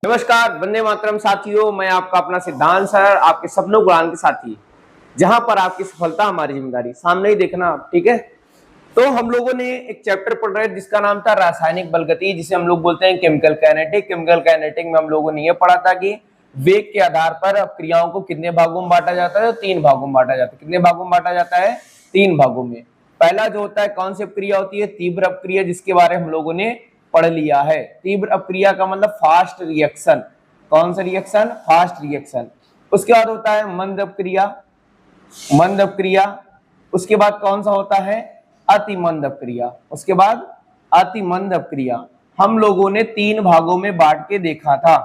नमस्कार, वंदे मातरम साथियों। मैं आपका अपना सिद्धांत सर, आपके सपनों को उड़ान के साथी, जहां पर आपकी सफलता हमारी जिम्मेदारी। सामने ही देखना आप, ठीक है। तो हम लोगों ने एक चैप्टर पढ़ रहे जिसका नाम था रासायनिक बलगति, जिसे हम लोग बोलते हैं केमिकल काइनेटिक। केमिकल काइनेटिक में हम लोगों ने यह पढ़ा था कि वेग के आधार पर क्रियाओं को कितने भागों में बांटा जाता है? तो 3 भागों में बांटा जाता है। कितने भागों में बांटा जाता है? 3 भागों में। पहला जो होता है कौन सी अपक्रिया होती है? तीव्र अपक्रिया, जिसके बारे में हम लोगों ने पढ़ लिया है। तीव्र अपक्रिया का मतलब फास्ट रिएक्शन। कौन सा रिएक्शन? Fast reaction. उसके बाद होता है मंद अपक्रिया, मंद अपक्रिया। उसके बाद कौन सा होता है? अति मंद अपक्रिया। उसके बाद अति मंद अपक्रिया। हम लोगों ने 3 भागों में बांट के देखा था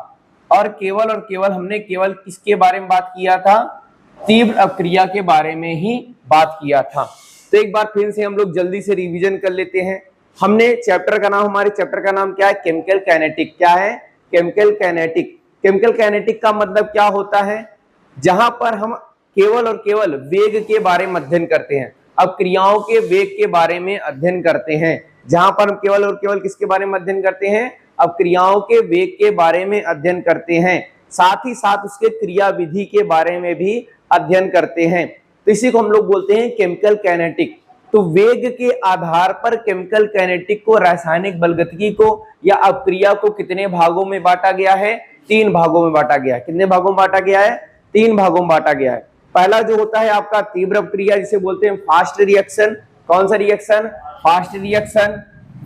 और केवल हमने किसके बारे में बात किया था? तीव्र अपक्रिया के बारे में ही बात किया था। तो एक बार फिर से हम लोग जल्दी से रिवीजन कर लेते हैं। हमने हमारे चैप्टर का नाम क्या है? Chemical kinetic. क्या है? Chemical kinetic. केमिकल काइनेटिक का मतलब क्या होता है? जहां पर हम केवल वेग के बारे में अध्ययन करते हैं। अब क्रियाओं के वेग के बारे में अध्ययन करते हैं, जहां पर हम केवल किसके बारे में अध्ययन करते हैं? अब क्रियाओं के वेग के बारे में अध्ययन करते हैं, साथ ही साथ उसके क्रिया विधि के बारे में भी अध्ययन करते हैं। तो इसी को हम लोग बोलते हैं केमिकल काइनेटिक। तो वेग के आधार पर केमिकल काइनेटिक को, रासायनिक बलगतिकी को या अपक्रिया को कितने भागों में बांटा गया है? 3 भागों में बांटा गया है। कितने भागों में बांटा गया है? 3 भागों में बांटा गया है। पहला जो होता है आपका तीव्र अपक्रिया, जिसे बोलते हैं फास्ट रिएक्शन। कौन सा reaction? Fast reaction.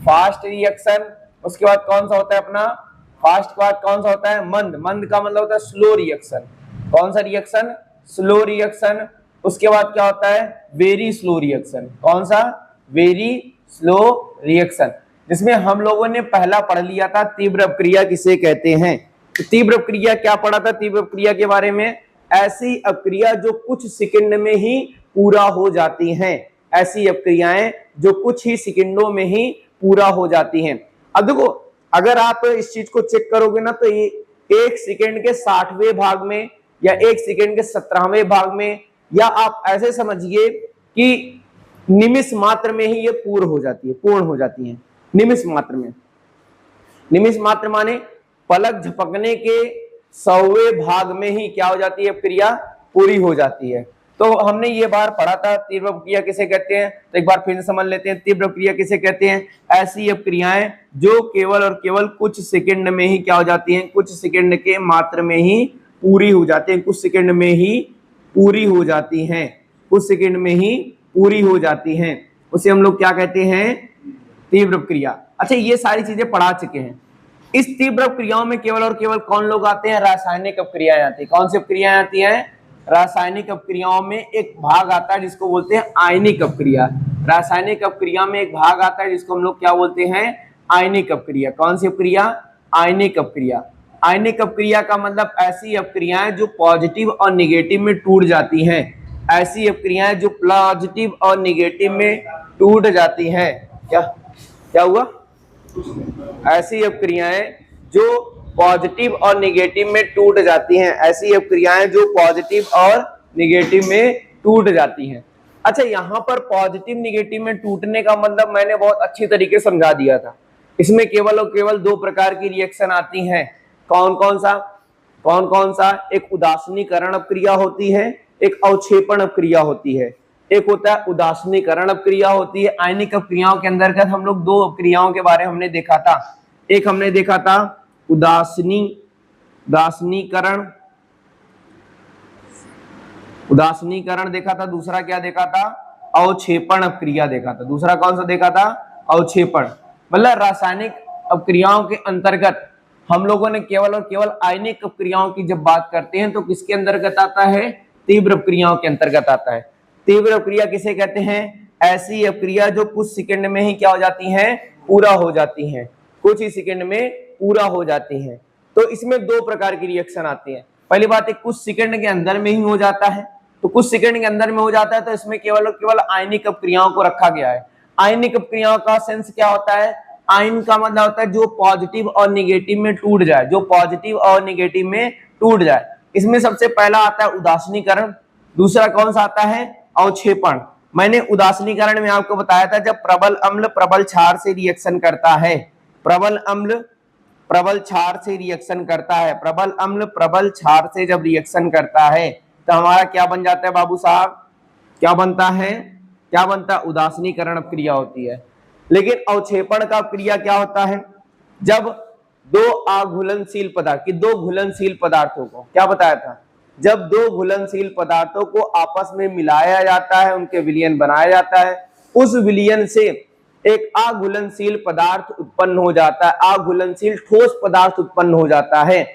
Fast reaction. उसके बाद कौन सा होता है अपना? फास्ट के बाद कौन सा होता है? मंद। मंद का मतलब होता है स्लो रिएक्शन। कौन सा रिएक्शन? Slow reaction. उसके बाद क्या होता है? Very slow reaction. कौन सा? वेरी स्लो रिएक्शन, जिसमें हम लोगों ने पहला पढ़ लिया था तीव्र अपक्रिया किसे कहते हैं। तो तीव्र अपक्रिया क्या पढ़ा था? तीव्र अपक्रिया के बारे में, ऐसी अपक्रिया जो कुछ सेकंड में ही पूरा हो जाती हैं। ऐसी अपक्रियाएं जो कुछ ही सेकंडों में ही पूरा हो जाती हैं। अब देखो, अगर आप इस चीज को चेक करोगे ना, तो ये 1 सेकंड के 60वें भाग में या 1 सेकंड के 17वें भाग में, या आप ऐसे समझिए कि निमिष मात्र में ही ये पूर्ण हो जाती है। निमिष मात्र में। निमिष मात्र माने पलक झपकने के 100वें भाग में ही क्या हो जाती है? क्रिया पूरी हो जाती है। तो हमने ये बार पढ़ा था तीव्र अपक्रिया किसे कहते हैं। तो एक बार फिर से समझ लेते हैं तीव्र अपक्रिया किसे कहते हैं। ऐसी अपक्रियाएं जो केवल कुछ सेकंड में ही क्या हो जाती हैं? कुछ सेकंड के मात्र में ही पूरी हो जाती हैं। कुछ सेकंड में ही पूरी हो जाती हैं। कुछ सेकंड में ही पूरी हो जाती हैं। उसे हम लोग क्या कहते हैं? तीव्र अपक्रिया। अच्छा, ये सारी चीजें पढ़ा चुके हैं। इस तीव्र अपक्रियाओं में केवल कौन लोग आते हैं? रासायनिक अपक्रियाएं आती है। कौन सी अपक्रियाएं आती हैं? रासायनिक अपक्रियाओं में एक भाग आता है जिसको बोलते हैं आयनिक अपक्रिया। रासायनिक अपक्रिया में एक भाग आता है जिसको हम लोग क्या बोलते हैं? आयनिक अपक्रिया। कौन सी अपक्रिया? आयनिक अपक्रिया। आयनिक अपक्रिया का मतलब ऐसी अपक्रियाएं जो पॉजिटिव और निगेटिव में टूट जाती हैं। ऐसी अपक्रियाएं जो पॉजिटिव और निगेटिव में टूट जाती हैं। क्या हुआ? ऐसी अपक्रियाएं जो पॉजिटिव और निगेटिव में टूट जाती हैं। ऐसी अपक्रियाएं जो पॉजिटिव और निगेटिव में टूट जाती हैं। अच्छा, यहाँ पर पॉजिटिव निगेटिव में टूटने का मतलब मैंने बहुत अच्छी तरीके से समझा दिया था। इसमें केवल और केवल 2 प्रकार की रिएक्शन आती हैं। कौन कौन सा? एक उदासीनीकरण अपक्रिया होती है, एक अवक्षेपण अपक्रिया होती है। एक होता है उदासीनीकरण अपक्रिया होती है। आयनिक अपक्रियाओं के अंतर्गत हम लोग 2 अपक्रियाओं के बारे में हमने देखा था। एक हमने देखा था उदासीनीकरण देखा था। दूसरा क्या देखा था? अवक्षेपण अपक्रिया देखा था। दूसरा कौन सा देखा था? अवक्षेपण। मतलब रासायनिक अपक्रियाओं के अंतर्गत हम लोगों ने केवल आयनिक अपक्रियाओं की जब बात करते हैं तो किसके अंतर्गत आता है? तीव्र अपक्रियाओं के अंतर्गत आता है। तीव्र अपक्रिया किसे कहते हैं? ऐसी अपक्रिया जो कुछ सेकंड में ही क्या हो जाती हैं? पूरा हो जाती हैं। कुछ ही सेकंड में पूरा हो जाती हैं। तो इसमें 2 प्रकार की रिएक्शन आती है। पहली बात है कुछ सेकंड के अंदर में ही हो जाता है। तो कुछ सेकंड के अंदर में हो जाता है, तो इसमें केवल आयनिक अपक्रियाओं को रखा गया है। आयनिक अपक्रियाओं का सेंस क्या होता है? आयन का मतलब होता है जो पॉजिटिव और निगेटिव में टूट जाए, जो पॉजिटिव और निगेटिव में टूट जाए। इसमें सबसे पहला आता है उदासीनीकरण। दूसरा कौन सा आता है? अवक्षेपण। मैंने उदासीनीकरण में आपको बताया था जब प्रबल अम्ल प्रबल क्षार से रिएक्शन करता है। प्रबल अम्ल प्रबल क्षार से रिएक्शन करता है, प्रबल अम्ल प्रबल क्षार से जब रिएक्शन करता है तो हमारा क्या बन जाता है बाबू साहब, क्या बनता है, क्या बनता है, उदासीनीकरण क्रिया होती है। लेकिन अवक्षेपण का क्रिया क्या होता है, जब दो अघुलनशील पदार्थ की दो घुलनशील पदार्थों को, क्या बताया था, जब दो घुलनशील पदार्थों को आपस में मिलाया जाता है, उनके विलयन बनाया जाता है, उस विलयन से एक अघुलनशील पदार्थ उत्पन्न हो जाता है, अघुलनशील ठोस पदार्थ उत्पन्न हो जाता है।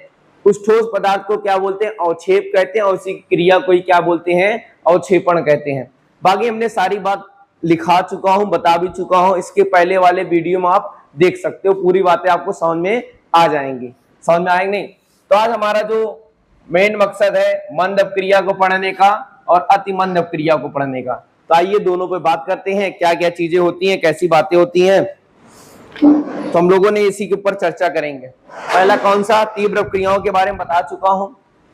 उस ठोस पदार्थ को क्या बोलते हैं, अवक्षेप कहते हैं, और उसी क्रिया को ही क्या बोलते हैं, अवक्षेपण कहते हैं। बाकी हमने सारी बात लिखा चुका हूं, बता भी चुका हूं, इसके पहले वाले वीडियो में आप देख सकते हो, पूरी बातें आपको समझ में आ जाएंगी, समझ में आएंगे नहीं। तो आज हमारा जो मेन मकसद है मंद अपक्रिया को पढ़ने का और अति मंद अपक्रिया को पढ़ने का। तो आइए दोनों पे बात करते हैं, क्या क्या चीजें होती हैं, कैसी बातें होती हैं, तो हम लोगों ने इसी के ऊपर चर्चा करेंगे। पहला कौन सा, तीव्र अपक्रियाओं के बारे में बता चुका हूं,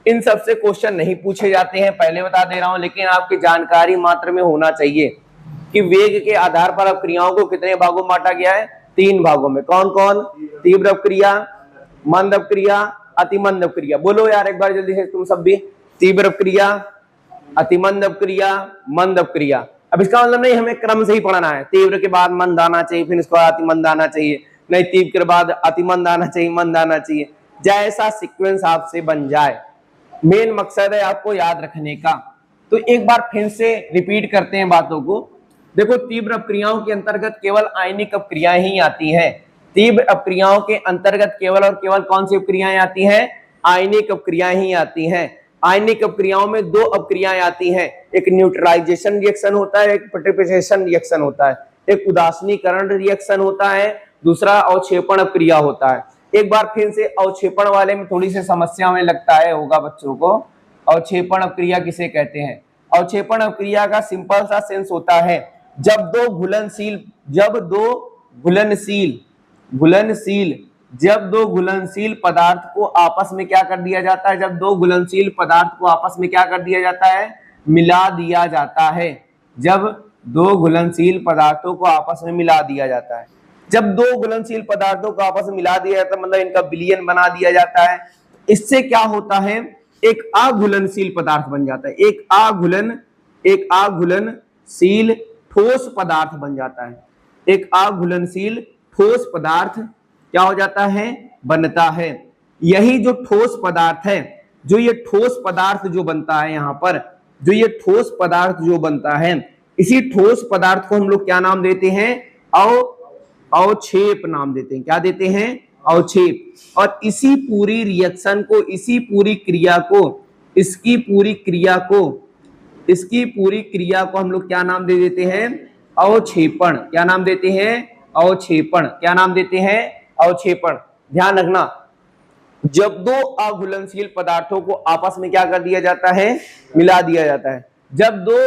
इन सबसे क्वेश्चन नहीं पूछे जाते हैं, पहले बता दे रहा हूं, लेकिन आपकी जानकारी मात्र में होना चाहिए कि वेग के आधार पर अपक्रियाओं को कितने भागों में बांटा गया है, 3 भागों में। कौन कौन, तीव्र अपक्रिया, मंद अपक्रिया, अतिमंद अपक्रिया। बोलो यार एक बार जल्दी से तुम सब भी, तीव्र अपक्रिया, अतिमंद अपक्रिया, मंद अपक्रिया। अब इसका मतलब नहीं हमें क्रम से ही पढ़ना है, तीव्र के बाद मंद आना चाहिए, फिर इसके बाद अतिमंद आना चाहिए, नहीं तीव्र के बाद अतिमंद आना चाहिए, मंद आना चाहिए, जैसा सीक्वेंस आपसे बन जाए। मेन मकसद है आपको याद रखने का। तो एक बार फिर से रिपीट करते हैं बातों को। देखो, तीव्र अपक्रियाओं के अंतर्गत केवल आयनिक अपक्रियाएं ही आती हैं। तीव्र अपक्रियाओं के अंतर्गत केवल और केवल कौन सी अपक्रियाएं आती हैं, आयनिक अपक्रियाएं ही आती हैं। आयनिक अपक्रियाओं में 2 अपक्रियाएं आती हैं, एक न्यूट्रलाइजेशन रिएक्शन होता है, एक प्रेसिपिटेशन रिएक्शन होता है, एक उदासीनीकरण रिएक्शन होता है, दूसरा अवक्षेपण अपक्रिया होता है। एक बार फिर से अवक्षेपण वाले में थोड़ी सी समस्या में लगता है होगा बच्चों को, अवक्षेपण अपक्रिया किसे कहते हैं। अवक्षेपण अपक्रिया का सिंपल सा सेंस होता है, जब दो घुलनशील पदार्थ को आपस में क्या कर दिया जाता है, जब दो घुलनशील पदार्थ को आपस में क्या कर दिया जाता है, मिला दिया जाता है। जब दो घुलनशील पदार्थों को आपस में मिला दिया जाता है, जब दो घुलनशील पदार्थों को आपस में मिला दिया जाता है, मतलब इनका विलयन बना दिया जाता है, इससे क्या होता है, एक अघुलनशील पदार्थ बन जाता है, एक अघुलनशील ठोस पदार्थ बन जाता है, एक अघुलनशील ठोस पदार्थ क्या हो जाता है, बनता है। यही जो ठोस पदार्थ है, जो ये ठोस पदार्थ जो बनता है, यहाँ पर जो ये ठोस पदार्थ जो बनता है, इसी ठोस पदार्थ को हम लोग क्या नाम देते हैं, अवक्षेप नाम देते हैं। क्या देते हैं, अवक्षेप। और इसी पूरी रिएक्शन को, इसी पूरी क्रिया को, इसकी पूरी क्रिया को हम लोग क्या नाम दे देते हैं, अवक्षेपण। क्या नाम देते हैं, अवक्षेपण। क्या नाम देते हैं, अवक्षेपण। ध्यान रखना, जब दो अघुलनशील पदार्थों को आपस में क्या कर दिया जाता है, मिला दिया जाता है, जब दो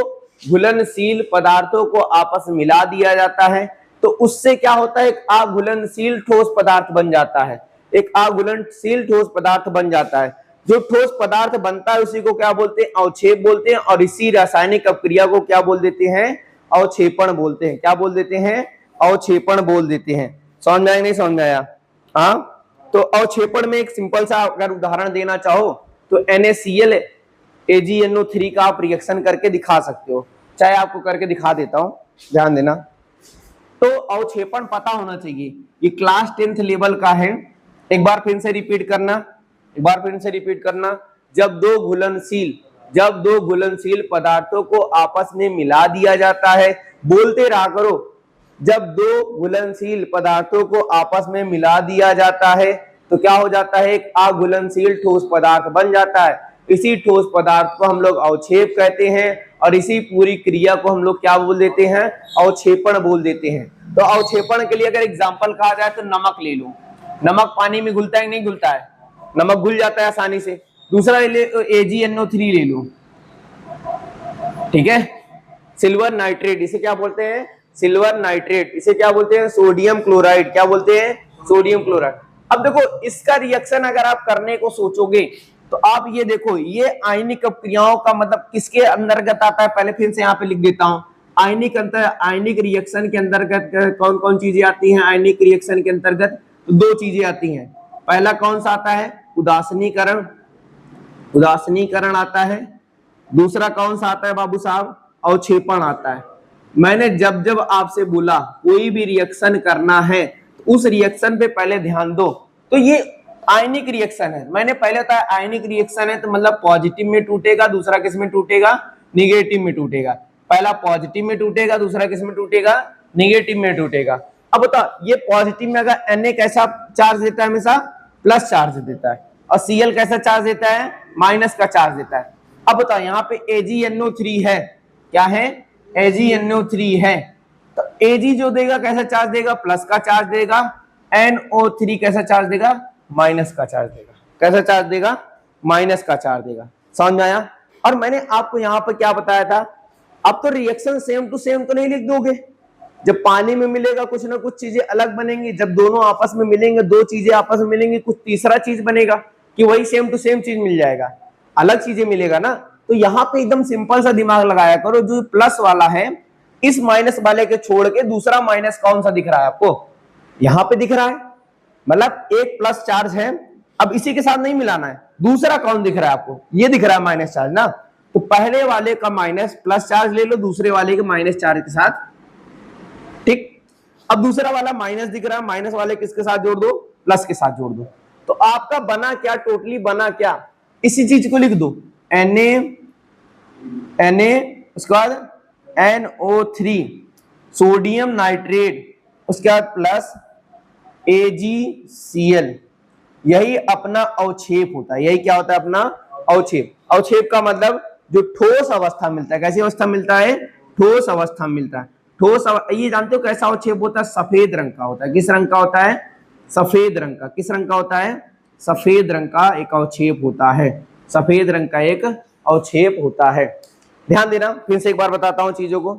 घुलनशील पदार्थों को आपस में मिला दिया जाता है, तो उससे क्या होता है, एक अघुलनशील ठोस पदार्थ बन जाता है, एक अघुलनशील ठोस पदार्थ बन जाता है। जो ठोस पदार्थ बनता है उसी को क्या बोलते हैं, अवक्षेप बोलते हैं, और इसी रासायनिक अपक्रिया को क्या बोल देते हैं, अवक्षेपण बोलते हैं। क्या बोल देते हैं, अवक्षेपण बोल देते हैं। समझ में आया, नहीं समझ में आया? हाँ, तो अवक्षेपण में एक सिंपल सा अगर उदाहरण देना चाहो तो NaCl AgNO3 का आप रिएक्शन करके दिखा सकते हो, चाहे आपको करके दिखा देता हूं, ध्यान देना। तो अवक्षेपण पता होना चाहिए, ये क्लास 10th लेवल का है। एक बार फिर से रिपीट करना, जब दो घुलनशील पदार्थों को आपस में मिला दिया जाता है, बोलते रहा करो, जब दो घुलनशील पदार्थों को आपस में मिला दिया जाता है तो क्या हो जाता है, एक अघुलनशील ठोस पदार्थ बन जाता है। इसी ठोस पदार्थ को हम लोग अवक्षेप कहते हैं, और इसी पूरी क्रिया को हम लोग क्या बोल देते हैं, अवक्षेपण बोल देते हैं। तो अवक्षेपण के लिए अगर एग्जांपल कहा जाए तो नमक ले लो, नमक पानी में घुलता है नहीं घुलता है, नमक घुल जाता है आसानी से। दूसरा ले लो AgNO3 ले लो, ठीक है, सिल्वर नाइट्रेट, इसे क्या बोलते हैं, सिल्वर नाइट्रेट, इसे क्या बोलते हैं, सोडियम क्लोराइड। क्या बोलते हैं, सोडियम क्लोराइड। अब देखो, इसका रिएक्शन अगर आप करने को सोचोगे तो आप ये देखो, ये आयनिक अपक्रियाओं का मतलब किसके अंतर्गत आता है, पहले फिर से यहाँ पे लिख देता हूं। आयनिक रिएक्शन के अंतर्गत कौन कौन चीजें आती हैं, आयनिक रिएक्शन के अंतर्गत 2 चीजें आती हैं। पहला कौन सा आता है? उदासीनीकरण, उदासीनीकरण आता है। दूसरा कौन सा आता है बाबू साहब? अवक्षेपण आता है। मैंने जब जब आपसे बोला कोई भी रिएक्शन करना है तो उस रिएक्शन पे पहले ध्यान दो। तो ये आयनिक रिएक्शन है, मैंने पहले बताया आयनिक रिएक्शन है तो मतलब पॉजिटिव में टूटेगा, दूसरा किस में टूटेगा? निगेटिव में टूटेगा। पहला पॉजिटिव में टूटेगा, दूसरा किस में टूटेगा? निगेटिव में टूटेगा। अब बताओ ये पॉजिटिव में अगर Na कैसा चार्ज देता है? हमेशा प्लस चार्ज देता है। और Cl कैसा चार्ज देता है? माइनस का चार्ज देता है। अब बताओ यहाँ पे AgNO3 है, क्या है? AgNO3 है, तो Ag जो देगा कैसा चार्ज देगा? प्लस का चार्ज देगा। NO3 कैसा चार्ज देगा? माइनस का चार्ज देगा। कैसा चार्ज देगा? माइनस का चार्ज देगा। समझ में आया? और मैंने आपको यहाँ पर क्या बताया था? अब तो रिएक्शन सेम टू सेम तो नहीं लिख दोगे, जब पानी में मिलेगा कुछ ना कुछ चीजें अलग बनेंगी, जब दोनों आपस में मिलेंगे, दो चीजें आपस में मिलेंगी, कुछ तीसरा चीज बनेगा कि वही सेम टू सेम चीज मिल जाएगा? अलग चीजें मिलेगा ना। तो यहाँ पे एकदम सिंपल सा दिमाग लगाया करो, जो प्लस वाला है इस माइनस वाले के छोड़ के दूसरा माइनस कौन सा दिख रहा है आपको? यहाँ पे दिख रहा है, मतलब एक प्लस चार्ज है, अब इसी के साथ नहीं मिलाना है। दूसरा कौन दिख रहा है आपको? ये दिख रहा है माइनस चार्ज ना, तो पहले वाले का माइनस प्लस चार्ज ले लो, दूसरे वाले के माइनस चार्ज के साथ, ठीक। अब दूसरा वाला माइनस दिख रहा है, माइनस वाले किसके साथ जोड़ दो? प्लस के साथ जोड़ दो। तो आपका बना क्या? टोटली बना क्या? इसी चीज को लिख दो, Na, उसके बाद NO3 सोडियम नाइट्रेट, उसके बाद प्लस AgCl। यही अपना अवक्षेप होता है। यही क्या होता है? अपना अवक्षेप। अवक्षेप का मतलब जो ठोस अवस्था मिलता है। कैसी अवस्था मिलता है? ठोस अवस्था मिलता है। ठोस ये जानते हो कैसा अवक्षेप होता है? सफेद रंग का होता है। किस रंग का होता है? सफेद रंग का। किस रंग का होता है? सफेद रंग का एक अवक्षेप होता है। सफेद रंग का एक अवक्षेप होता है। ध्यान देना, फिर से एक बार बताता हूं चीजों को।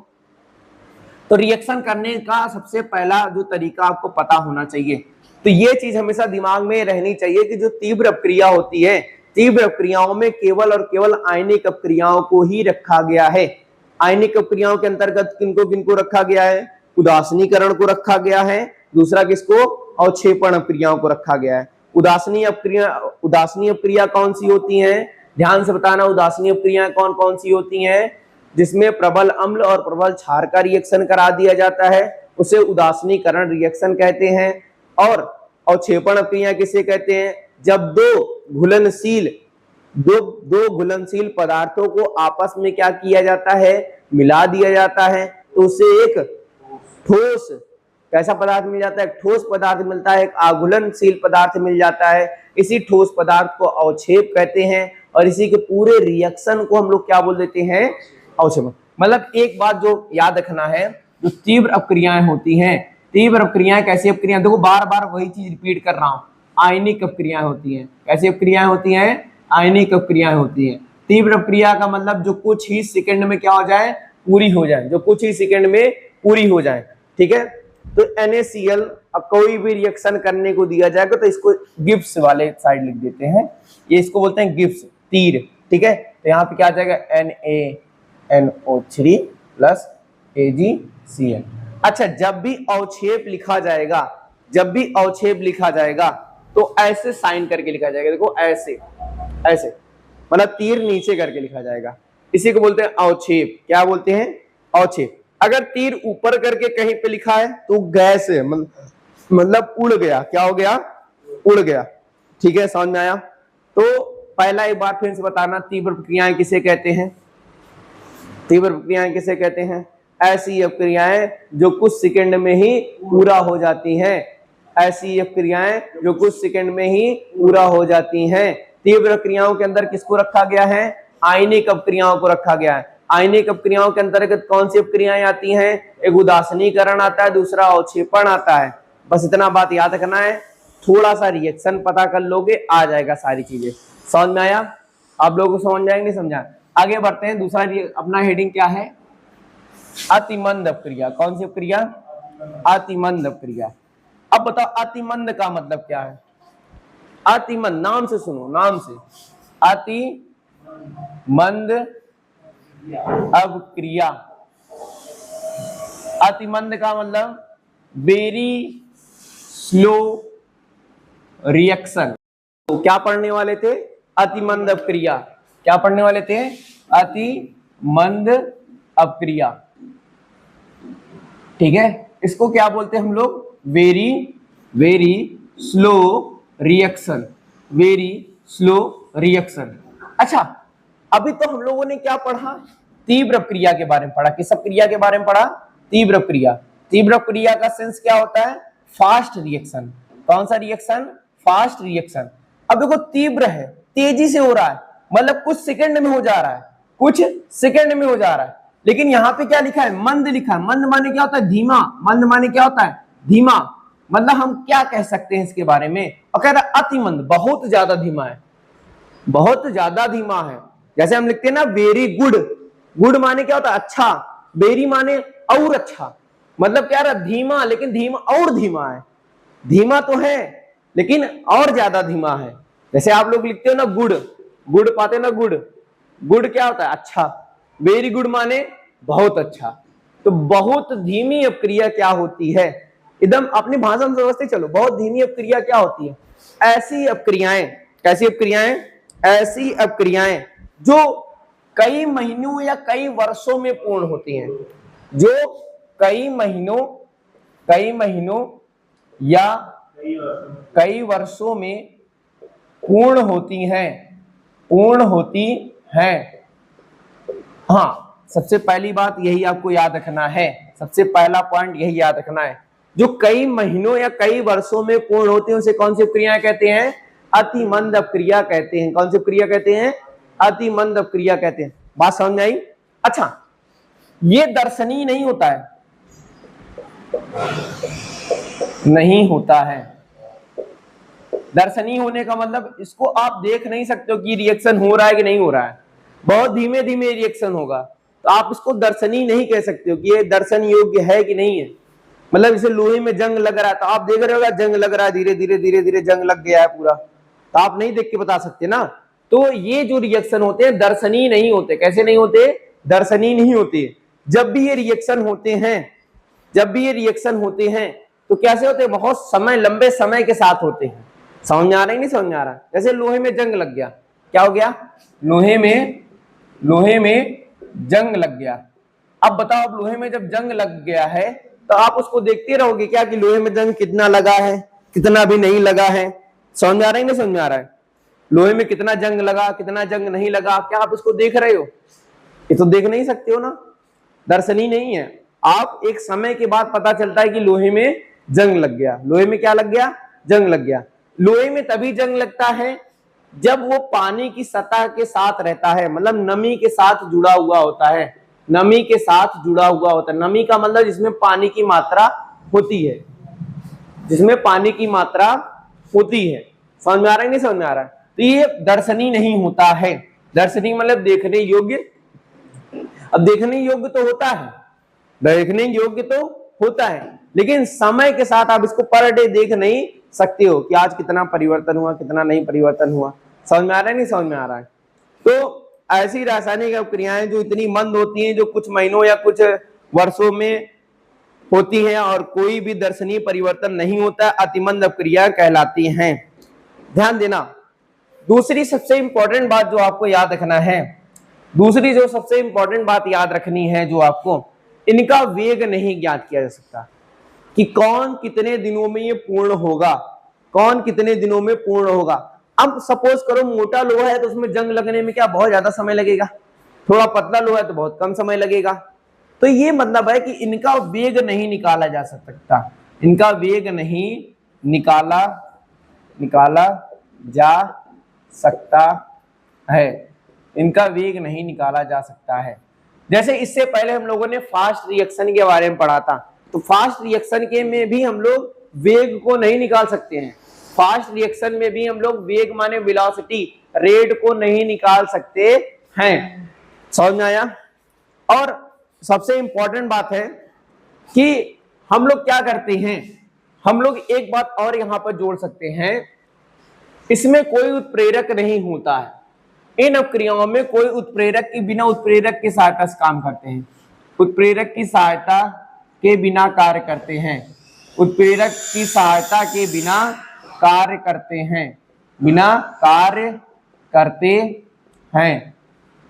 तो रिएक्शन करने का सबसे पहला जो तरीका आपको पता होना चाहिए, तो ये चीज हमेशा दिमाग में रहनी चाहिए कि जो तीव्र अपक्रिया होती है, तीव्र अपक्रियाओं में केवल और केवल आयनिक अपक्रियाओं को ही रखा गया है। आयनिक अपक्रियाओं के अंतर्गत किनको किनको रखा गया है? उदासीनीकरण को रखा गया है। दूसरा किसको? अवक्षेपण अपक्रियाओं को रखा गया है। उदासीनी अपक्रिया कौन सी होती हैं? ध्यान से बताना, उदासीनी अपक्रियाएं कौन कौन सी होती हैं? जिसमें प्रबल अम्ल और प्रबल क्षार का रिएक्शन करा दिया जाता है, उसे उदासीनीकरण रिएक्शन कहते हैं। और अवक्षेपण अपक्रिया किसे कहते हैं? जब दो घुलनशील पदार्थों को आपस में क्या किया जाता है? मिला दिया जाता है, तो उसे एक ठोस कैसा पदार्थ मिल जाता है? ठोस पदार्थ मिलता है, एक अघुलनशील पदार्थ मिल जाता है। इसी ठोस पदार्थ को अवक्षेप कहते हैं, और इसी के पूरे रिएक्शन को हम लोग क्या बोल देते हैं? अवक्षेपण। मतलब एक बात जो याद रखना है, जो तीव्र अपक्रियाएं होती हैं, तीव्र अपक्रियाएं कैसी अपक्रियाएं? देखो बार बार वही चीज रिपीट कर रहा हूं, आयनिक अपक्रियाएं होती हैं। कैसी अपक्रियाएं होती हैं? आयनिक अपक्रियाएं होती हैं। तीव्र अपक्रिया का मतलब जो कुछ ही सेकंड में क्या हो जाए? पूरी हो जाए, जो कुछ ही सेकंड में पूरी हो जाए, ठीक है। तो NaCl अब कोई भी रिएक्शन करने को दिया जाएगा तो इसको गिब्स वाले साइड लिख देते हैं, ये इसको बोलते हैं गिब्स, तीर, ठीक है। तो यहाँ पे क्या आ जाएगा? NaNO3 plus AgCl। अच्छा, जब भी अवक्षेप लिखा जाएगा, जब भी अवक्षेप लिखा जाएगा तो ऐसे साइन करके लिखा जाएगा। देखो ऐसे, ऐसे मतलब तीर नीचे करके लिखा जाएगा, इसी को बोलते हैं अवक्षेप। क्या बोलते हैं? अवक्षेप। अगर तीर ऊपर करके कहीं पे लिखा है तो गैस है, मतलब उड़ गया। क्या हो गया? उड़ गया, ठीक है। समझ में आया? तो पहला एक बार फिर से बताना, तीव्र प्रक्रियाएं किसे कहते हैं? तीव्र प्रक्रियाएं किसे कहते हैं? ऐसी अपक्रियाएं जो कुछ सेकंड में ही पूरा हो जाती हैं। ऐसी अपक्रियाएं जो कुछ सेकंड में ही पूरा हो जाती हैं। तीव्र क्रियाओं के अंदर किसको रखा गया है? आयनिक अपक्रियाओं को रखा गया है। आयनिक अपक्रियाओं के अंतर्गत कौन सी अपक्रियाएं आती हैं? एक उदासीनीकरण आता है, दूसरा अवक्षेपण आता है। बस इतना बात याद रखना है। थोड़ा सा रिएक्शन पता कर लोगे, आ जाएगा सारी चीजें। समझ में आया? आप लोगों को समझ जाएंगे, नहीं समझा? आगे बढ़ते हैं। दूसरा अपना हेडिंग क्या है? अतिमंद अपक्रिया। कौन सी अपक्रिया? अतिमंद अपक्रिया। अब बताओ अतिमंद का मतलब क्या है? अतिमंद, नाम से सुनो, नाम से, अतिमंद अपक्रिया। अतिमंद का मतलब वेरी स्लो रिएक्शन। तो क्या पढ़ने वाले थे? अति मंद अपक्रिया। क्या पढ़ने वाले थे? अति मंद अपक्रिया। ठीक है, इसको क्या बोलते हैं हम लोग? Very very slow reaction. Very slow reaction. अच्छा, अभी तो हम लोगों ने क्या पढ़ा? तीव्र अपक्रिया के बारे में पढ़ा। किस अपक्रिया के बारे में पढ़ा? तीव्र अपक्रिया। तीव्र अपक्रिया का सेंस क्या होता है? Fast reaction. कौन सा रिएक्शन? Fast reaction. अब देखो, तीव्र है, तेजी से हो रहा है, मतलब कुछ सेकंड में हो जा रहा है, कुछ सेकंड में हो जा रहा है। लेकिन यहाँ पे क्या लिखा है? मंद लिखा है। मंद माने क्या होता है? धीमा। मंद माने क्या होता है? धीमा। मतलब हम क्या कह सकते हैं इसके बारे में? और कह रहा है अति मंद, बहुत ज्यादा धीमा है, बहुत ज्यादा धीमा है। जैसे हम लिखते हैं ना वेरी गुड। गुड माने क्या होता है? अच्छा। वेरी माने और अच्छा। मतलब क्या रहा? धीमा, लेकिन धीमा और धीमा है। धीमा तो है लेकिन और ज्यादा धीमा है। जैसे आप लोग लिखते हो ना गुड, गुड पाते ना गुड। गुड क्या होता है? अच्छा। वेरी गुड माने बहुत अच्छा। तो बहुत धीमी अपक्रिया क्या होती है? एकदम अपनी भाषा में समझते चलो। बहुत धीमी अपक्रिया क्या होती है? ऐसी अपक्रियाएं। कैसी अपक्रियाएं? ऐसी अपक्रियाएं जो कई महीनों या कई वर्षों में पूर्ण होती हैं। जो कई महीनों या कई वर्षों में पूर्ण होती हैं। हाँ, सबसे पहली बात यही आपको याद रखना है। सबसे पहला पॉइंट यही याद रखना है। जो कई महीनों या कई वर्षों में पूर्ण होती है उसे कौन सी अपक्रियाएं कहते हैं? अति मंद अपक्रिया कहते हैं। कौन सी अपक्रिया कहते हैं? अति मंद अपक्रिया कहते हैं। बात समझ में आई? अच्छा, ये दर्शनीय नहीं होता है, नहीं होता है। दर्शनीय होने का मतलब इसको आप देख नहीं सकते हो कि रिएक्शन हो रहा है कि नहीं हो रहा है। बहुत धीमे धीमे रिएक्शन होगा, तो आप इसको दर्शनीय नहीं कह सकते हो कि ये दर्शन योग्य है कि नहीं है। मतलब इसे लोहे में जंग लग रहा है तो आप देख रहे होगा जंग लग रहा है, धीरे धीरे जंग लग गया है पूरा, तो आप नहीं देख के बता सकते ना। तो ये जो रिएक्शन होते हैं दर्शनीय नहीं होते। कैसे नहीं होते? दर्शनीय नहीं होते। जब भी ये रिएक्शन होते हैं तो कैसे होते हैं? बहुत समय, लंबे समय के साथ होते हैं। समझ में आ रहा है? नहीं समझ में आ रहा है? जैसे लोहे में जंग लग गया, क्या हो गया? लोहे में जंग लग गया। अब बताओ, अब लोहे में जब जंग लग गया है तो आप उसको देखते रहोगे क्या कि लोहे में जंग कितना लगा है, कितना भी नहीं लगा है? समझ में आ रहा है? नहीं समझ में आ रहा है? लोहे में कितना जंग लगा, कितना जंग नहीं लगा, क्या आप इसको देख रहे हो? ये तो देख नहीं सकते हो ना, दर्शनीय नहीं है। आप एक समय के बाद पता चलता है कि लोहे में जंग लग गया। लोहे में क्या लग गया? जंग लग गया। लोहे में तभी जंग लगता है जब वो पानी की सतह के साथ रहता है, मतलब नमी के साथ जुड़ा हुआ होता है। नमी के साथ जुड़ा हुआ होता है। नमी का मतलब जिसमें पानी की मात्रा होती है, जिसमें पानी की मात्रा होती है। समझ में आ रहा है? नहीं समझ में आ रहा है? तो ये दर्शनीय नहीं होता है। दर्शनीय मतलब देखने योग्य। अब देखने योग्य तो होता है, देखने योग्य तो होता है, लेकिन समय के साथ आप इसको पर डे देख नहीं सकते हो कि आज कितना परिवर्तन हुआ, कितना नहीं परिवर्तन हुआ। समझ में आ रहा है? नहीं समझ में आ रहा है? तो ऐसी रासायनिक अपक्रियाएं जो इतनी मंद होती हैं, जो कुछ महीनों या कुछ वर्षों में होती हैं और कोई भी दर्शनीय परिवर्तन नहीं होता, अतिमंद अपक्रिया कहलाती हैं। ध्यान देना। दूसरी सबसे इंपॉर्टेंट बात जो आपको याद रखना है, दूसरी जो सबसे इंपॉर्टेंट बात याद रखनी है जो आपको, इनका वेग नहीं ज्ञात किया जा सकता कि कौन कितने दिनों में ये पूर्ण होगा, कौन कितने दिनों में पूर्ण होगा। अब सपोज करो मोटा लोहा है तो उसमें जंग लगने में क्या बहुत ज्यादा समय लगेगा, थोड़ा पतला लोहा है तो बहुत कम समय लगेगा। तो ये मतलब है कि इनका वेग नहीं निकाला जा सकता, इनका वेग नहीं निकाला जा सकता है, इनका वेग नहीं निकाला जा सकता है। जैसे इससे पहले हम लोगों ने फास्ट रिएक्शन के बारे में पढ़ा था, तो फास्ट रिएक्शन के में भी हम लोग वेग को नहीं निकाल सकते हैं। फास्ट रिएक्शन में भी हम लोग वेग माने वेलोसिटी, रेट को नहीं निकाल सकते हैं। समझ में आया? और सबसे इंपॉर्टेंट बात है कि हम लोग क्या करते हैं, हम लोग एक बात और यहां पर जोड़ सकते हैं, इसमें कोई उत्प्रेरक नहीं होता है। इन अपक्रियाओं में कोई उत्प्रेरक के बिना उत्प्रेरक की सहायता से काम करते हैं, उत्प्रेरक की सहायता के बिना कार्य करते हैं, उत्प्रेरक की सहायता के बिना कार्य करते हैं, बिना कार्य करते हैं,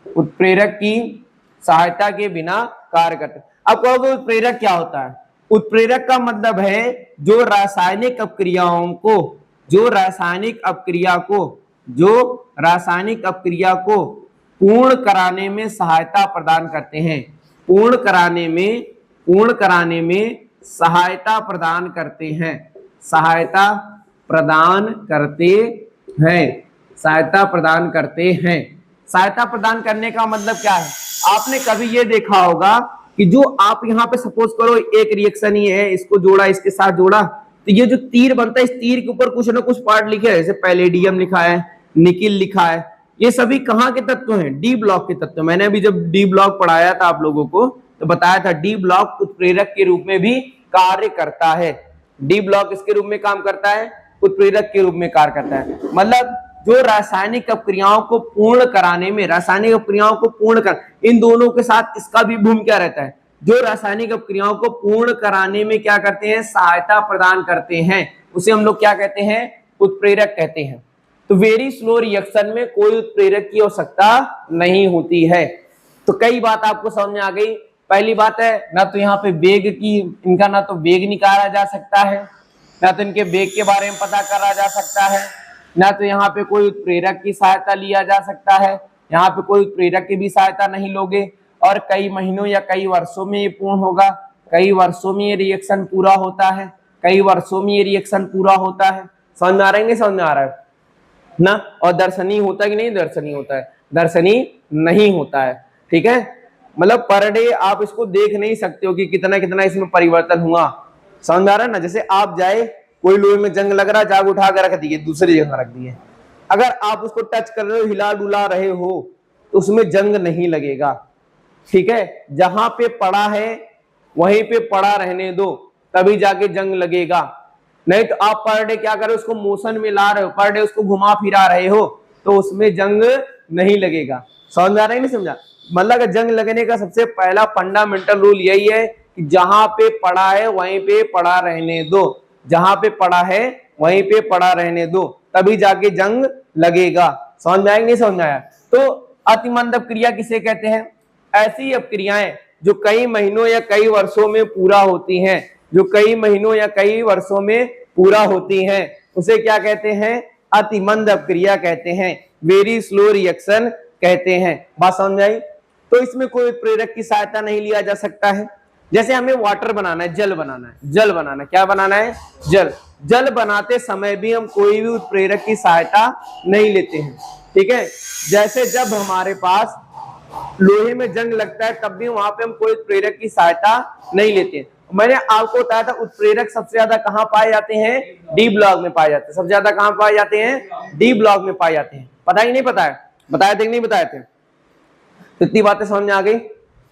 उत्प्रेरक की सहायता के बिना कार्य करते हैं। अब कहोगे उत्प्रेरक क्या होता है? उत्प्रेरक का मतलब है जो रासायनिक अपक्रियाओं को, जो रासायनिक अपक्रिया को पूर्ण कराने में सहायता प्रदान करते हैं, पूर्ण कराने में सहायता प्रदान करते हैं, सहायता प्रदान करने का मतलब क्या है? आपने कभी ये देखा होगा कि जो आप यहाँ पे सपोज करो एक रिएक्शन ही है, इसको जोड़ा, इसके साथ जोड़ा, तो ये जो तीर बनता है, इस तीर के ऊपर कुछ ना कुछ पार्ट लिखे है, जैसे पैलेडियम लिखा है, निकिल लिखा है, ये सभी कहाँ के तत्व हैं? डी ब्लॉक के तत्व। मैंने अभी जब डी ब्लॉक पढ़ाया था आप लोगों को तो बताया था डी ब्लॉक उत्प्रेरक के रूप में भी कार्य करता है। डी ब्लॉक इसके रूप में काम करता है, उत्प्रेरक के रूप में कार्य करता है। मतलब जो रासायनिक अपक्रियाओं को पूर्ण कराने में, इन दोनों के साथ इसका भी भूमिका क्या रहता है? जो रासायनिक अपक्रियाओं को पूर्ण कराने में क्या करते हैं? सहायता प्रदान करते हैं, उसे हम लोग क्या कहते हैं? उत्प्रेरक कहते हैं। तो वेरी स्लो रिएक्शन में कोई उत्प्रेरक की आवश्यकता नहीं होती है। तो कई बात आपको समझ में आ गई। पहली बात है, ना तो यहाँ पे वेग की, इनका ना तो वेग निकाला जा सकता है, ना तो इनके वेग के बारे में पता करा जा सकता है, ना तो यहाँ पे कोई उत्प्रेरक की सहायता लिया जा सकता है। यहाँ पे कोई उत्प्रेरक की भी सहायता नहीं लोगे और कई महीनों या कई वर्षों में ये पूर्ण होगा, कई वर्षों में ये रिएक्शन पूरा होता है, समझ में आ रहा है? समझ में आ रहा है ना? और दर्शनीय होता है कि नहीं? दर्शनीय होता है, दर्शनीय नहीं होता है। ठीक है, मतलब पर डे आप इसको देख नहीं सकते हो कि कितना कितना इसमें परिवर्तन हुआ। समझ में आ रहा है ना? जैसे आप जाए, कोई लोहे में जंग लग रहा है, जाग उठा कर रख दिए, दूसरी जगह रख दिए, अगर आप उसको टच कर रहे हो, हिला डुला रहे हो, तो उसमें जंग नहीं लगेगा। ठीक है, जहां पे पड़ा है वहीं पे पड़ा रहने दो, तभी जाके जंग लगेगा। नहीं तो आप पर डे क्या करो, उसको मोशन में ला रहे हो, पर डे उसको घुमा फिरा रहे हो, तो उसमें जंग नहीं लगेगा। समझ में आ रहा है? नहीं समझा? मतलब जंग लगने का सबसे पहला फंडामेंटल रूल यही है कि जहां पे पड़ा है वहीं पे पड़ा रहने दो, जहां पे पड़ा है वहीं पे पड़ा रहने दो, तभी जाके जंग लगेगा। समझ में आया? नहीं समझ में आया? तो अतिमंद अपक्रिया किसे कहते हैं? ऐसी अपक्रियाएं जो कई महीनों या कई वर्षों में पूरा होती हैं, जो कई महीनों या कई वर्षों में पूरा होती हैं, उसे क्या कहते हैं? अतिमंद अपक्रिया कहते हैं, वेरी स्लो रिएक्शन कहते हैं। बात समझ आई? तो इसमें कोई उत्प्रेरक की सहायता नहीं लिया जा सकता है। जैसे हमें वाटर बनाना है, जल बनाना है, क्या बनाना है? जल बनाते समय भी हम कोई भी उत्प्रेरक की सहायता नहीं लेते हैं। ठीक है, जैसे जब हमारे पास लोहे में जंग लगता है तब भी वहां पे हम कोई उत्प्रेरक की सहायता नहीं लेते। मैंने आपको बताया था उत्प्रेरक सबसे ज्यादा कहां पाए जाते हैं? डी ब्लॉक में पाए जाते हैं। सबसे ज्यादा कहां पाए जाते हैं? डी ब्लॉक में पाए जाते हैं। पता ही नहीं पता है? बताए थे कि नहीं बताए थे? तो इतनी बातें समझ में आ गई।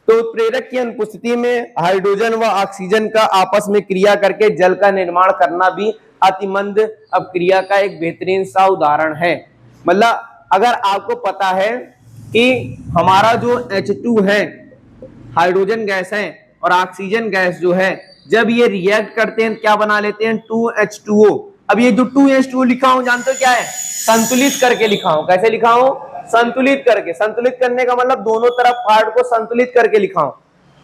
तो उत्प्रेरक की अनुपस्थिति में हाइड्रोजन व ऑक्सीजन का आपस में क्रिया करके जल का निर्माण करना भी अतिमंद अपक्रिया का एक बेहतरीन सा उदाहरण है। मतलब अगर आपको पता है कि हमारा जो H2 है, हाइड्रोजन गैस है, और ऑक्सीजन गैस जो है, जब ये रिएक्ट करते हैं क्या बना लेते हैं? 2H2O। अब ये जो 2H2O लिखा हूं जानते हो क्या है? संतुलित करके लिखा हूं। कैसे लिखा हूं? संतुलित करके। संतुलित करने का मतलब दोनों तरफ पार्ट को संतुलित करके लिखा हूं।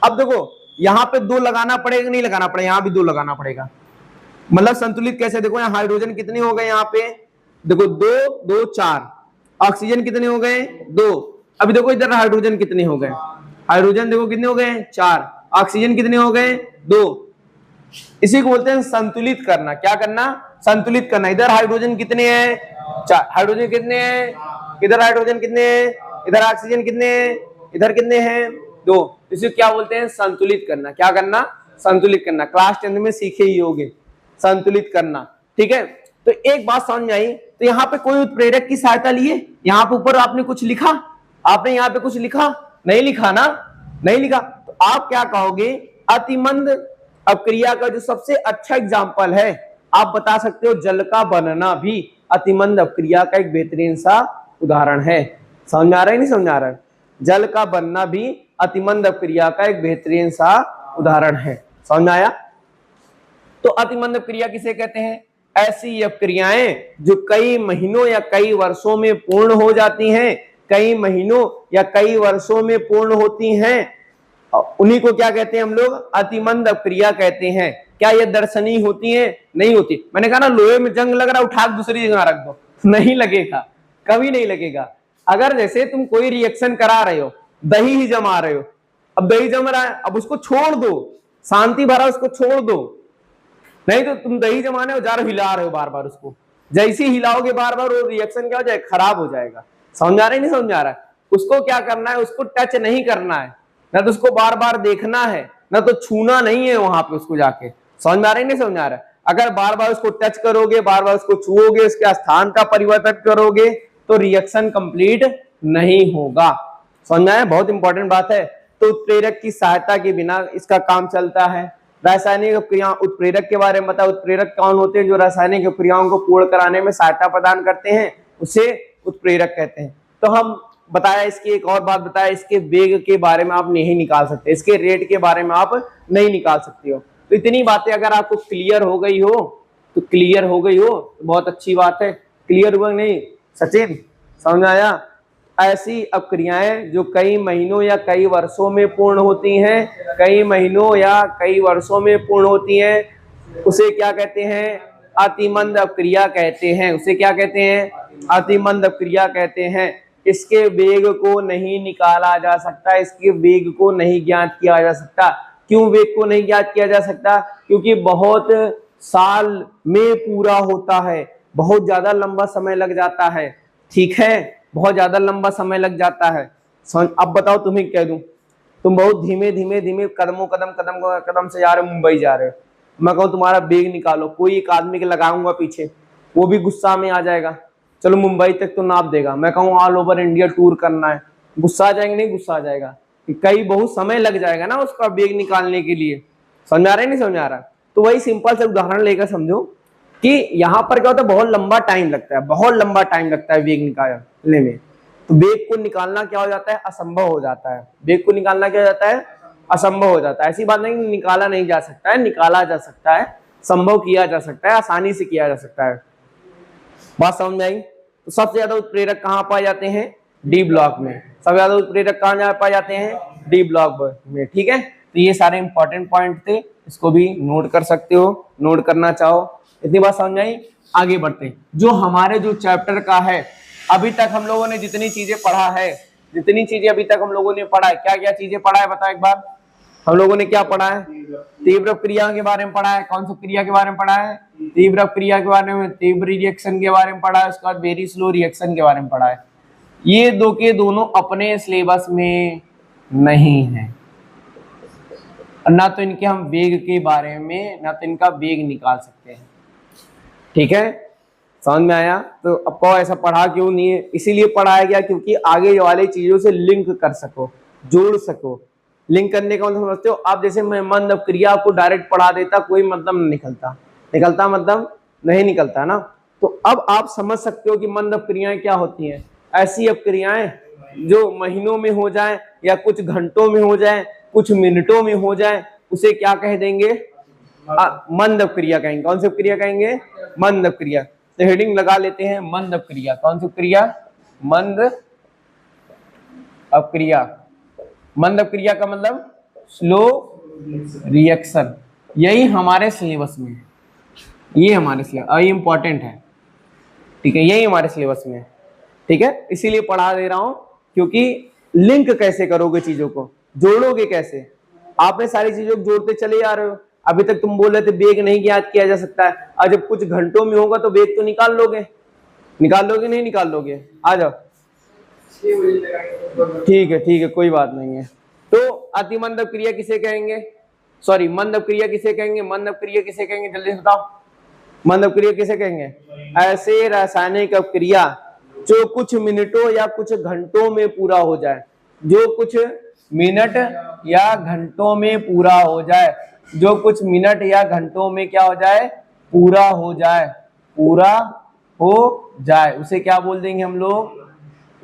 अब देखो यहाँ पे 2 लगाना पड़ेगा, नहीं लगाना पड़ेगा? यहाँ भी 2 लगाना पड़ेगा। मतलब संतुलित कैसे? देखो यहाँ हाइड्रोजन कितने हो गए? यहाँ पे देखो 2 2 4। ऑक्सीजन कितने हो गए? 2। अभी देखो इधर हाइड्रोजन कितने हो गए? हाइड्रोजन देखो कितने हो गए? 4। ऑक्सीजन कितने हो गए? 2। इसी को बोलते हैं संतुलित करना। क्या करना? संतुलित करना। इधर हाइड्रोजन कितने हैं? 4। हाइड्रोजन कितने हैं? इधर हाइड्रोजन कितने हैं? इधर ऑक्सीजन कितने हैं? इधर कितने हैं? 2। इसे क्या बोलते हैं? संतुलित करना। क्या करना? संतुलित करना। क्लास 10 में सीखे ही होगे संतुलित करना। ठीक है, तो एक बात समझ में आई। तो यहाँ पे कोई उत्प्रेरक की सहायता लिए? यहाँ पे ऊपर आपने कुछ लिखा? आपने यहाँ पे कुछ लिखा? नहीं लिखा ना? नहीं लिखा। तो आप क्या कहोगे? अतिमंद अपक्रिया का जो सबसे अच्छा एग्जाम्पल है, आप बता सकते हो जल का बनना भी अतिमंद अपक्रिया का एक बेहतरीन सा उदाहरण है। समझ में आ रहा है? नहीं समझ आ रहा है? जल का बनना भी अतिमंद अपक्रिया का एक बेहतरीन सा उदाहरण है। समझ में आया? तो अतिमंद अपक्रिया किसे कहते हैं? ऐसी अपक्रियाएं जो कई महीनों या कई वर्षों में पूर्ण हो जाती हैं, कई महीनों या कई वर्षों में पूर्ण होती हैं, उन्हीं को क्या कहते हैं हम लोग? अतिमंद अपक्रिया कहते हैं। क्या ये दर्शनीय होती हैं? नहीं होती। मैंने कहा ना, लोहे में जंग लग रहा, उठा दूसरी जगह रख दो, नहीं लगेगा, कभी नहीं लगेगा। अगर जैसे तुम कोई रिएक्शन करा रहे हो, दही ही जमा रहे हो, अब दही जम रहा है, अब उसको छोड़ दो, शांति भरा उसको छोड़ दो, नहीं तो तुम दही जमाने हो जा रहे हो, हिला रहे हो बार बार उसको, जैसे हिलाओगे बार बार वो रिएक्शन क्या हो जाएगा? खराब हो जाएगा। समझ आ रहा है नहीं समझ आ रहा है? उसको क्या करना है? उसको टच नहीं करना है, ना तो उसको बार बार देखना है, ना तो छूना नहीं है वहां पे उसको जाके। समझ में आ रहा है नहीं समझ आ रहा है? अगर बार बार उसको टच करोगे, बार बार उसको छुओगे, उसके स्थान का परिवर्तन करोगे, तो रिएक्शन कंप्लीट नहीं होगा। समझ में आया? बहुत इंपॉर्टेंट बात है। तो उत्प्रेरक की सहायता के बिना इसका काम चलता है। रासायनिक क्रिया, उत्प्रेरक के बारे में बताओ। उत्प्रेरक कौन होते हैं? जो रासायनिक क्रियाओं को पूर्ण कराने में सहायता प्रदान करते हैं, उसे उत्प्रेरक कहते हैं। तो हम बताया, इसकी एक और बात बताया, इसके वेग के बारे में आप नहीं निकाल सकते, इसके रेट के बारे में आप नहीं निकाल सकते हो। तो इतनी बातें अगर आपको क्लियर हो गई हो, तो क्लियर हो गई हो तो बहुत अच्छी बात है। क्लियर हुआ नहीं सचिन? समझ आया? ऐसी अपक्रियाएं जो कई महीनों या कई वर्षों में पूर्ण होती हैं, कई महीनों या कई वर्षों में पूर्ण होती हैं, उसे क्या कहते हैं? अतिमंद अपक्रिया कहते हैं। उसे क्या कहते हैं? अतिमंद अपक्रिया कहते हैं। इसके वेग को नहीं निकाला जा सकता, इसके वेग को नहीं ज्ञात किया जा सकता। क्यों वेग को नहीं ज्ञात किया जा सकता? क्योंकि बहुत साल में पूरा होता है, बहुत ज्यादा लंबा समय लग जाता है। ठीक है, बहुत ज्यादा लंबा समय लग जाता है। अब बताओ, तुम्हें कह दूं, तुम बहुत धीमे धीमे धीमे कदम से जा रहे हो, मुंबई जा रहे हो, मैं कहूँ तुम्हारा बैग निकालो, कोई एक आदमी के लगाऊंगा पीछे, वो भी गुस्सा में आ जाएगा, चलो मुंबई तक तो नाप देगा। मैं कहूँ ऑल ओवर इंडिया टूर करना है, गुस्सा आ जाएंगे? नहीं गुस्सा आ जाएगा, कई बहुत समय लग जाएगा ना उसका बैग निकालने के लिए। समझ आ रहा है नहीं समझ आ रहा? तो वही सिंपल से उदाहरण लेकर समझो कि यहाँ पर क्या होता है, बहुत लंबा टाइम लगता है, बहुत लंबा टाइम लगता है बैग निकालने में। तो बैग को निकालना क्या हो जाता है? असंभव हो जाता है। बैग को निकालना क्या हो जाता है? असंभव हो जाता है। ऐसी बात नहीं निकाला नहीं जा सकता है, निकाला जा सकता है, संभव किया जा सकता है, आसानी से किया जा सकता है। बात समझ में आई? तो सबसे ज्यादा उत्प्रेरक कहाँ पाए जाते हैं? डी ब्लॉक में। सबसे ज्यादा उत्प्रेरक कहाँ पाए जाते हैं? डी ब्लॉक में। ठीक है, तो ये सारे इंपॉर्टेंट पॉइंट थे, इसको भी नोट कर सकते हो, नोट करना चाहो। इतनी बात समझ आई? आगे बढ़ते हैं। जो हमारे जो चैप्टर का है, अभी तक हम लोगों ने जितनी चीजें पढ़ा है, जितनी चीजें अभी तक हम लोगों ने पढ़ा है, क्या क्या चीजें पढ़ा है बताओ एक बार। हम लोगों ने क्या पढ़ा है? तीव्र क्रिया के बारे में पढ़ा है। कौन सी क्रिया के बारे में पढ़ा है? तीव्र क्रिया के बारे में, तीव्र रिएक्शन के बारे में पढ़ा है। उसके बाद वेरी स्लो रिएक्शन के बारे में पढ़ा है। ये दो के दोनों अपने सिलेबस में नहीं है, ना तो इनके हम वेग के बारे में, ना तो इनका वेग निकाल सकते हैं। ठीक है, समझ में आया? तो अब कहो ऐसा पढ़ा क्यों नहीं है? इसीलिए पढ़ाया गया क्योंकि आगे वाले चीजों से लिंक कर सको, जोड़ सको। लिंक करने का मतलब समझते हो आप? जैसे मैं मंद अपक्रिया को डायरेक्ट पढ़ा देता, कोई मतलब नहीं निकलता, निकलता मतलब नहीं निकलता ना। तो अब आप समझ सकते हो कि मंद अपक्रियाएं क्या होती हैं। ऐसी अपक्रियाएं जो महीनों में हो जाए, या कुछ घंटों में हो जाए, कुछ मिनटों में हो जाए, उसे क्या कह देंगे? मंद अपक्रिया कहेंगे। कौन सी अपक्रिया कहेंगे? मंद अपक्रिया। तो हेडिंग लगा लेते हैं, मंद अपक्रिया। कौन सी अपक्रिया? मंद अपक्रिया। मंद अपक्रिया का मतलब स्लो रिएक्शन। यही हमारे सिलेबस में है, ये हमारे सिलेबस, ये इंपॉर्टेंट है। ठीक है, यही हमारे सिलेबस में है। ठीक है, इसीलिए पढ़ा दे रहा हूं, क्योंकि लिंक कैसे करोगे चीजों को, जोड़ोगे कैसे? आपने सारी चीजों को जोड़ते चले जा रहे हो। अभी तक तुम बोल रहे थे वेग नहीं ज्ञात किया जा सकता है, और जब कुछ घंटों में होगा तो वेग तो निकाल लोगे, निकाल लोगे नहीं निकाल लोगे? आ जाओ। ठीक है, कोई बात नहीं है। तो अतिमंद अपक्रिया किसे कहेंगे? सॉरी, मंद अपक्रिया किसे कहेंगे? मंद अपक्रिया किसे कहेंगे? जल्दी से बताओ, मंद अपक्रिया किसे कहेंगे? ऐसे रासायनिक अपक्रिया जो कुछ मिनटों या कुछ घंटों में पूरा हो जाए, जो कुछ मिनट या घंटों में पूरा हो जाए, जो कुछ मिनट या घंटों में क्या हो जाए? पूरा हो जाए, पूरा हो जाए, उसे क्या बोल देंगे हम लोग?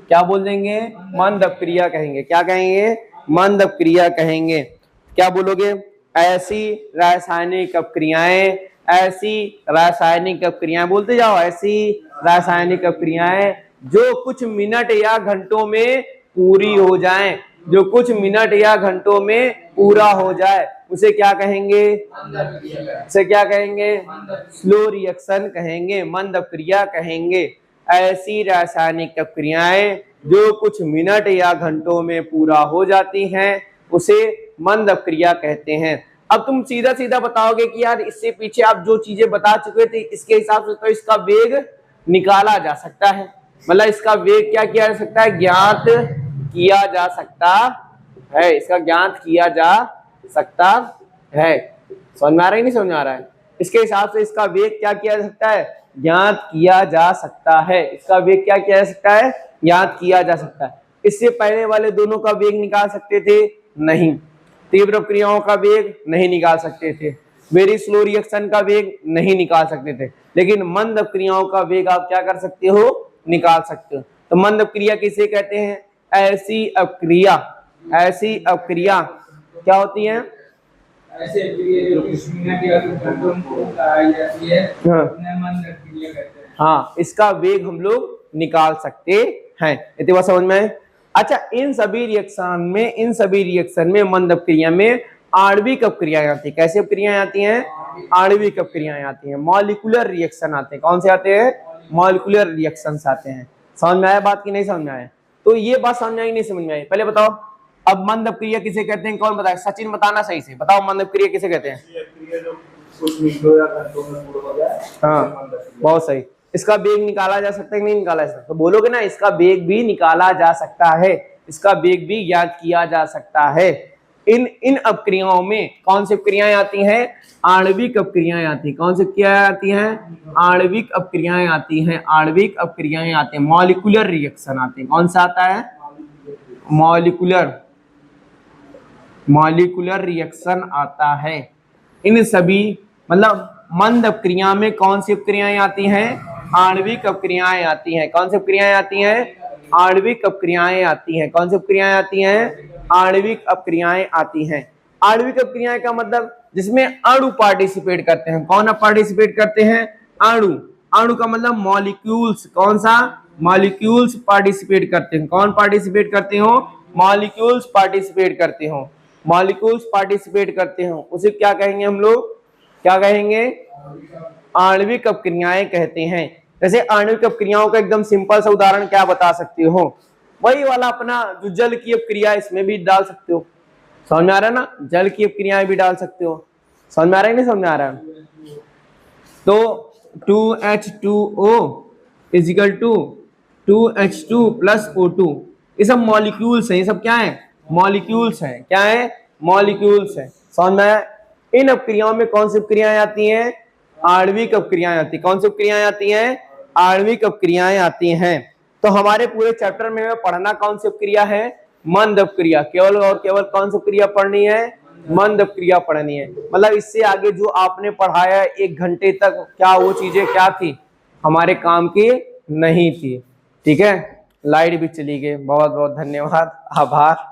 क्या बोल देंगे? मंद अपक्रिया कहेंगे। क्या कहेंगे? मंद अपक्रिया कहेंगे। क्या बोलोगे? ऐसी रासायनिक अपक्रियाएं, ऐसी रासायनिक अपक्रियाएं, बोलते जाओ, ऐसी रासायनिक अपक्रियाएं जो कुछ मिनट या घंटों में पूरी हो जाएं, जो कुछ मिनट या घंटों में पूरा हो जाए, उसे क्या कहेंगे? उसे क्या कहेंगे? स्लो रिएक्शन कहेंगे, मंद अपक्रिया कहेंगे। ऐसी रासायनिक अपक्रियाएं जो कुछ मिनट या घंटों में पूरा हो जाती हैं, उसे मंद अपक्रिया कहते हैं। अब तुम सीधा सीधा बताओगे कि यार इससे पीछे आप जो चीजें बता चुके थे इसके हिसाब से तो इसका वेग निकाला जा सकता है, मतलब इसका वेग क्या किया जा सकता है? ज्ञात किया जा सकता है, इसका ज्ञात किया जा सकता है। समझ में आ रहा है नहीं समझ में आ रहा है? इसके हिसाब से इसका वेग क्या किया जा सकता है? ज्ञात किया जा सकता है। इसका वेग क्या किया जा सकता है? ज्ञात किया जा सकता है। इससे पहले वाले दोनों का वेग निकाल सकते थे? नहीं। तीव्र अपक्रियाओं का वेग नहीं निकाल सकते थे, वेरी स्लो रिएक्शन का वेग नहीं निकाल सकते थे, लेकिन मंद अपक्रियाओं का वेग आप क्या कर सकते हो? निकाल सकते हो। तो मंद अपक्रिया किसे कहते हैं? ऐसी अपक्रिया, ऐसी अपक्रिया क्या होती है? ऐसे जो कुछ मिनट या घंटों में पूरी जाती है, उन्हें मंद अपक्रिया कहते हैं। हाँ, इसका वेग हम लोग निकाल सकते हैं। इतनी बात समझ में? अच्छा, इन सभी रिएक्शन में मंद अपक्रिया में आणविक अपक्रियाएं आती है। कैसे अपक्रियाएं आती हैं? आणविक अपक्रियाएं आती हैं, मॉलिक्यूलर रिएक्शन आते हैं। कौन से आते हैं? मॉलिक्यूलर रिएक्शंस आते हैं। समझ में आया बात की नहीं समझ में आया? तो ये बात समझ में आई नहीं समझ में आई? पहले बताओ, अब मंद अपक्रिया किसे कहते हैं? कौन बताए? सचिन बताना सही से, बताओ मंद अपक्रिया किसे कहते हैं? हाँ, बहुत सही। इसका वेग निकाला जा सकता है कि नहीं निकाला जा सकता? तो बोलोगे ना, इसका वेग भी निकाला जा सकता है, इसका वेग भी ज्ञात किया जा सकता है। इन अपक्रियाओं में कौन सी अपक्रियाएं आती हैं? आणविक अपक्रियाएं आती हैं। कौन सी क्रियाएं आती हैं? आणविक अपक्रियाएं आती हैं, आणविक अपक्रियाएं आती हैं, मॉलिक्यूलर रिएक्शन आते हैं। कौन सा आता है? मॉलिक्यूलर रिएक्शन आता है। इन सभी मतलब मंद अपक्रिया में कौन सी अपक्रियाएं आती हैं? आणविक अपक्रियाएं आती हैं। कौन सी अपक्रियाएं आती हैं? आणविक अपक्रियाएं आती हैं। कौन सी अपक्रियाएं आती हैं? आणविक अपक्रियाएं आती हैं। आणविक अपक्रियाएं का मतलब जिसमें अणु पार्टिसिपेट करते हैं। कौन पार्टिसिपेट करते हैं? अणु। अणु का मतलब मॉलिक्यूल्स। कौन सा? मॉलिक्यूल्स पार्टिसिपेट करते हैं। कौन पार्टिसिपेट करते हो? मॉलिक्यूल्स पार्टिसिपेट करते हो। मॉलिक्यूल्स पार्टिसिपेट करते हो, उसे क्या कहेंगे हम लोग? क्या कहेंगे? आणविक अपक्रियाएं कहते हैं। जैसे आणविक अपक्रियाओं का एकदम सिंपल सा उदाहरण क्या बता सकते हो? वही वाला अपना जो जल की अपक्रिया, इसमें भी डाल सकते हो। समझ में आ रहा है ना? जल की अपक्रियाएं भी डाल सकते हो। समझ में आ रहा है नहीं समझ में आ रहा है? तो 2H2O is equal to 2H2 plus O2, ये सब मॉलिक्यूल्स हैं। ये सब क्या है? मॉलिक्यूल्स हैं। क्या है? मॉलिक्यूल्स हैं। समझ में? इन अपक्रियाओं में कौन सी अपक्रियाएं आती हैं? आणविक अपक्रियाएं आती हैं। कौन सी अपक्रियाएं आती हैं? आणविक अपक्रियाएं आती हैं। तो हमारे पूरे चैप्टर में पढ़ना कौन सी अपक्रिया है? मंद अपक्रिया। केवल और केवल कौन सी अपक्रिया पढ़नी है? मंद अपक्रिया पढ़नी है। मतलब इससे आगे जो आपने पढ़ाया 1 घंटे तक, क्या वो चीजें क्या थी? हमारे काम की नहीं थी। ठीक है, लाइट भी चली गई। बहुत बहुत धन्यवाद, आभार।